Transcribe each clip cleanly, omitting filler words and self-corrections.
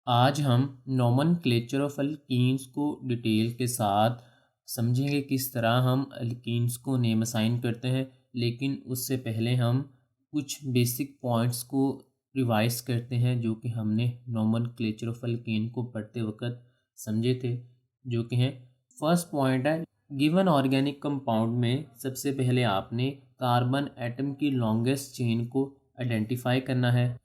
आज हम nomenclature of alkenes को डिटेल के साथ समझेंगे किस तरह हम अल्कीन्स को नेम असाइन करते हैं। लेकिन उससे पहले हम कुछ बेसिक पॉइंट्स को रिवाइज करते हैं जो कि हमने नोमेनक्लेचर ऑफ अल्कीन को पढ़ते वक्त समझे थे, जो कि हैं फर्स्ट पॉइंट है गिवन ऑर्गेनिक कंपाउंड में सबसे पहले आपने कार्बन एटम की लॉन्गेस्ट चेन को आइडेंटिफाई करना है।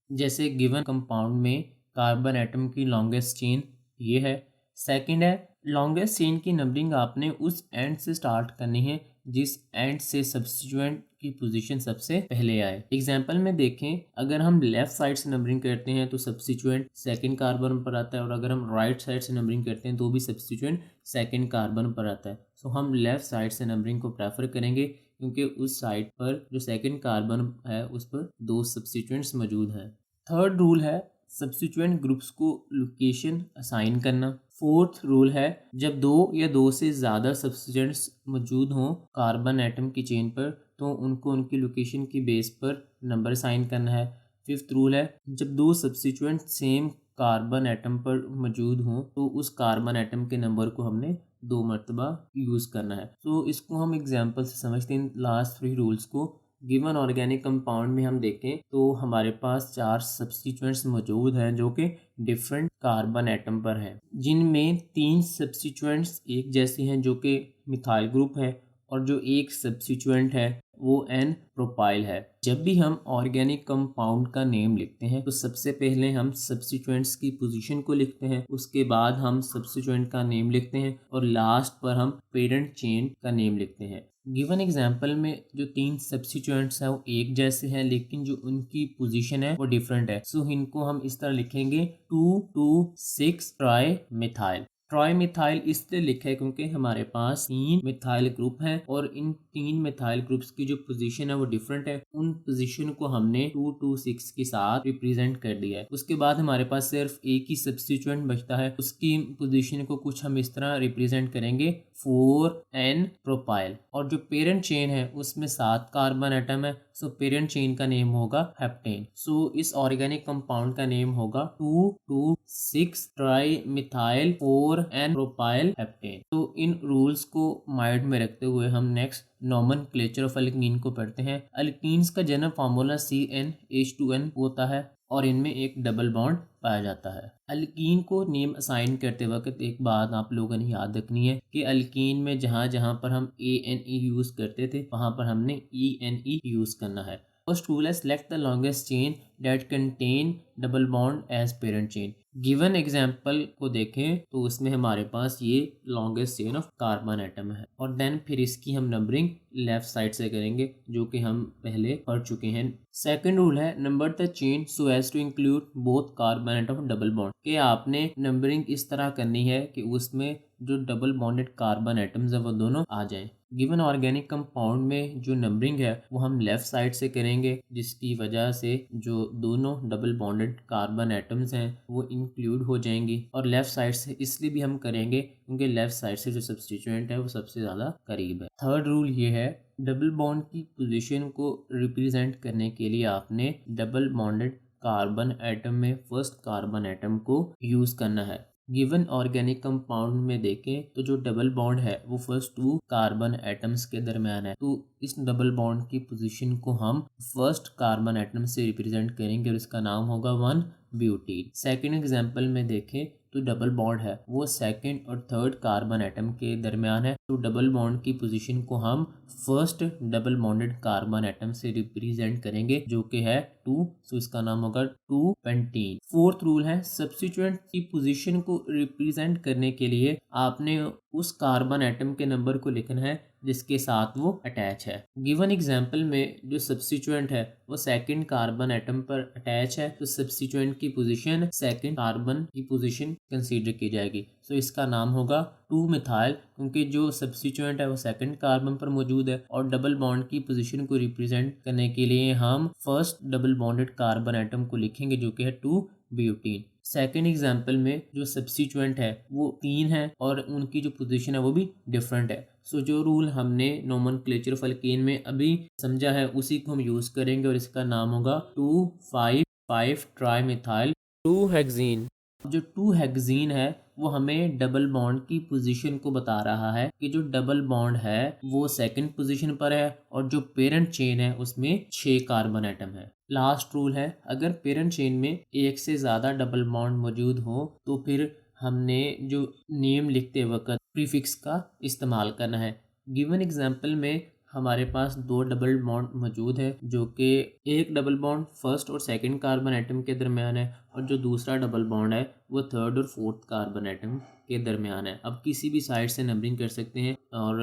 जैसे गिवन कंपाउंड में कार्बन एटम की लॉन्गेस्ट चेन ये है। सेकंड है लॉन्गेस्ट चेन की नंबरिंग आपने उस एंड से स्टार्ट करनी है जिस एंड से सब्स्टिट्यूएंट की पोजीशन सबसे पहले आए। एग्जांपल में देखें, अगर हम लेफ्ट साइड से नंबरिंग करते हैं तो सब्स्टिट्यूएंट सेकंड कार्बन पर आता है, और अगर हम राइट साइड से नंबरिंग करते हैं तो भी सब्स्टिट्यूएंट सेकंड कार्बन पर आता है। सो हम लेफ्ट साइड से नंबरिंग को प्रेफर करेंगे क्योंकि उस साइड पर जो सेकंड कार्बन है उस पर दो सब्स्टिट्यूएंट्स मौजूद हैं। थर्ड रूल है सब्स्टिट्यूएंट ग्रुप्स को लोकेशन असाइन करना। फोर्थ रूल है जब दो या दो से ज़्यादा सब्स्टिट्यूएंट्स मौजूद हों कार्बन एटम की चेन पर तो उनको उनकी लोकेशन की बेस पर नंबर असाइन करना है। फिफ्थ रूल है जब दो सब्स्टिट्यूएंट सेम कार्बन एटम पर मौजूद हों तो उस कार्बन एटम के नंबर को हमने दो मरतबा यूज़ करना है। तो इसको हम एग्जाम्पल से समझते हैं लास्ट थ्री रूल्स को। गिवन ऑर्गेनिक कंपाउंड में हम देखें तो हमारे पास चार सब्स्टिट्यूएंट्स मौजूद हैं जो कि डिफरेंट कार्बन एटम पर हैं, जिनमें तीन सब्स्टिट्यूएंट्स एक जैसे हैं जो कि मिथाइल ग्रुप है, और जो एक सब्स्टिट्यूएंट है वो एन प्रोपाइल है। जब भी हम ऑर्गेनिक कंपाउंड का नेम लिखते हैं तो सबसे पहले हम सब्स्टिट्यूएंट्स की पोजीशन को लिखते हैं, उसके बाद हम सब्स्टिट्यूएंट का नेम लिखते हैं, और लास्ट पर हम पेरेंट चेन का नेम लिखते हैं। गिवन एग्जाम्पल में जो तीन सब्स्टिट्यूएंट्स हैं वो एक जैसे हैं लेकिन जो उनकी पोजीशन है वो डिफरेंट है। सो इनको हम इस तरह लिखेंगे 2,2,6 ट्राई मिथाइल। ट्राई मिथाइल इसलिए लिखा है क्योंकि हमारे पास तीन मिथाइल ग्रुप हैं और इन तीन मिथाइल ग्रुप्स की जो पोजीशन है वो डिफरेंट है। उन पोजीशन को हमने 2,2,6 के साथ रिप्रेजेंट कर दिया है। उसके बाद हमारे पास सिर्फ एक ही सब्स्टिट्यूएंट बचता है, उसकी पोजीशन को कुछ हम इस तरह रिप्रेजेंट करेंगे 4N प्रोपाइल। और जो पेरेंट चेन है उसमें 7 कार्बन एटम है, सो पेरेंट चेन का नेम होगा हेप्टेन। सो इस ऑर्गेनिक कंपाउंड का नेम होगा 2,2,6 tri methyl 4N propyl heptane. तो इन रूल्स को माइंड में रखते हुए हम नेक्स्ट नोमेनक्लेचर ऑफ अल्कीन को पढ़ते हैं। अल्कीन्स का जनरल फार्मूला CnH2n होता है और इनमें एक डबल बॉन्ड पाया जाता है। अल्कीन को नेम असाइन करते वक्त एक बात आप लोगों ने याद रखनी है कि अल्कीन में जहाँ जहाँ पर हम ANE यूज़ करते थे वहाँ पर हमने ENE यूज़ करना है। फर्स्ट रूल है select the longest chain that contain double bond as parent chain. Given example को देखें तो उसमें हमारे पास ये longest chain of carbon atom है, और देन फिर इसकी हम नंबरिंग लेफ्ट साइड से करेंगे जो कि हम पहले पढ़ चुके हैं। सेकंड रूल है number the chain so as to include both carbon atom double bond, कि आपने नंबरिंग इस तरह करनी है कि उसमें जो डबल बॉन्डेड कार्बन एटम्स है वो दोनों आ जाएं। गिवन ऑर्गेनिक कंपाउंड में जो नंबरिंग है वो हम लेफ्ट साइड से करेंगे, जिसकी वजह से जो दोनों डबल बॉन्डेड कार्बन एटम्स हैं वो इंक्लूड हो जाएंगी। और लेफ्ट साइड से इसलिए भी हम करेंगे क्योंकि लेफ्ट साइड से जो सब्स्टिट्यूएंट है वो सबसे ज़्यादा करीब है। थर्ड रूल ये है डबल बॉन्ड की पोजीशन को रिप्रेजेंट करने के लिए आपने डबल बॉन्डेड कार्बन एटम में फर्स्ट कार्बन एटम को यूज़ करना है। गिवन ऑर्गेनिक कंपाउंड में देखें तो जो डबल बॉन्ड है वो फर्स्ट टू कार्बन एटम्स के दरमियान है, तो इस डबल बॉन्ड की पोजीशन को हम फर्स्ट कार्बन एटम से रिप्रेजेंट करेंगे और इसका नाम होगा 1 ब्यूटीन। सेकेंड एग्जाम्पल में देखें तो डबल बॉन्ड है वो सेकंड और थर्ड कार्बन एटम के दरमियान है, तो डबल बॉन्ड की पोजीशन को हम first double bonded carbon atom से रिप्रेजेंट करेंगे जो कि है 2, सो इसका नाम होगा 2 पेंटीन। फोर्थ रूल है सब्स्टिट्यूएंट की पोजीशन को रिप्रेजेंट करने के लिए आपने उस कार्बन एटम के नंबर को लिखना है जिसके साथ वो अटैच है। गिवन एग्जाम्पल में जो सब्स्टिट्यूएंट है वो सेकंड कार्बन एटम पर अटैच है, तो सब्स्टिट्यूएंट की पोजीशन सेकंड कार्बन की पोजीशन कंसीडर की जाएगी। सो इसका नाम होगा 2 मिथाइल, क्योंकि जो सब्स्टिट्यूएंट है वो सेकंड कार्बन पर मौजूद है और डबल बॉन्ड की पोजीशन को रिप्रेजेंट करने के लिए हम first double bonded carbon atom को लिखेंगे जो कि है 2 ब्यूटीन। सेकेंड एग्जाम्पल में जो सब्स्टिट्यूएंट है वो 3 है और उनकी जो पोजीशन है वो भी डिफरेंट है। सो जो रूल हमने नोमेनक्लेचर ऑफ अल्कीन में अभी समझा है उसी को हम यूज़ करेंगे और इसका नाम होगा 2,5,5 ट्राई मिथाइल 2 हेक्सीन। जो 2 हेक्सीन है वो हमें डबल बॉन्ड की पोजीशन को बता रहा है कि जो डबल बॉन्ड है वो सेकंड पोजीशन पर है और जो पेरेंट चेन है उसमें 6 कार्बन एटम है। लास्ट रूल है, अगर पेरेंट चेन में एक से ज़्यादा डबल बॉन्ड मौजूद हो तो फिर हमने जो नेम लिखते वक्त प्रीफिक्स का इस्तेमाल करना है। गिवन एग्जांपल में हमारे पास 2 डबल बॉन्ड मौजूद है, जो कि एक डबल बॉन्ड फर्स्ट और सेकंड कार्बन एटम के दरमियान है और जो दूसरा डबल बॉन्ड है वो थर्ड और फोर्थ कार्बन एटम के दरमियान है। अब किसी भी साइड से नंबरिंग कर सकते हैं और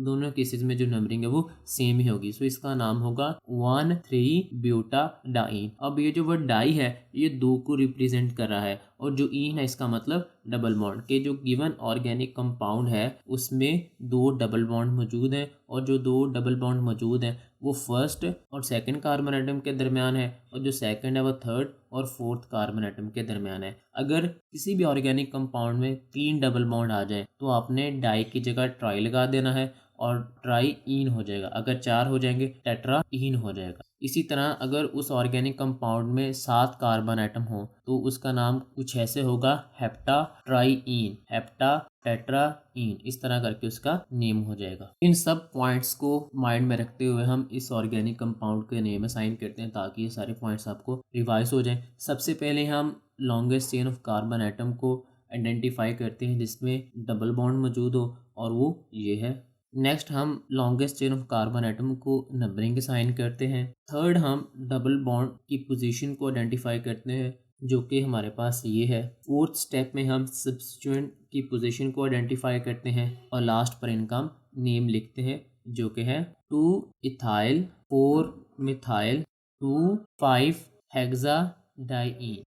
दोनों केसेस में जो नंबरिंग है वो सेम ही होगी। सो इसका नाम होगा 1,3 ब्यूटाडाइन। अब ये जो वर्ड डाई है ये 2 को रिप्रेजेंट कर रहा है और जो ईन है इसका मतलब डबल बॉन्ड के जो गिवन ऑर्गेनिक कंपाउंड है उसमें 2 डबल बॉन्ड मौजूद हैं और जो 2 डबल बॉन्ड मौजूद हैं वो फर्स्ट और सेकंड कार्बन एटम के दरमियान है और जो सेकंड है वो थर्ड और फोर्थ कार्बन एटम के दरमियान है। अगर किसी भी ऑर्गेनिक कंपाउंड में 3 डबल बॉन्ड आ जाए तो आपने डाई की जगह ट्राई लगा देना है और ट्राई ईन हो जाएगा। अगर 4 हो जाएंगे टेट्रा ईन हो जाएगा। इसी तरह अगर उस ऑर्गेनिक कंपाउंड में 7 कार्बन एटम हो तो उसका नाम कुछ ऐसे होगा हेप्टा ट्राईइन, हेप्टा टेट्राईन, इस तरह करके उसका नेम हो जाएगा। इन सब पॉइंट्स को माइंड में रखते हुए हम इस ऑर्गेनिक कंपाउंड के नेम असाइन करते हैं ताकि ये सारे पॉइंट्स आपको रिवाइज हो जाएं। सबसे पहले हम longest chain of carbon atom को आइडेंटिफाई करते हैं जिसमें डबल बॉन्ड मौजूद हो और वो ये है। नेक्स्ट हम longest chain of carbon atom को नंबरिंग असाइन करते हैं। थर्ड हम डबल बॉन्ड की पोजीशन को आइडेंटिफाई करते हैं जो कि हमारे पास ये है। फोर्थ स्टेप में हम सब्स्टिट्यूएंट की पोजीशन को आइडेंटिफाई करते हैं और लास्ट पर इनका नेम लिखते हैं जो कि है 2 इथाइल 4 मिथाइल 2 5 हेक्साडाईन।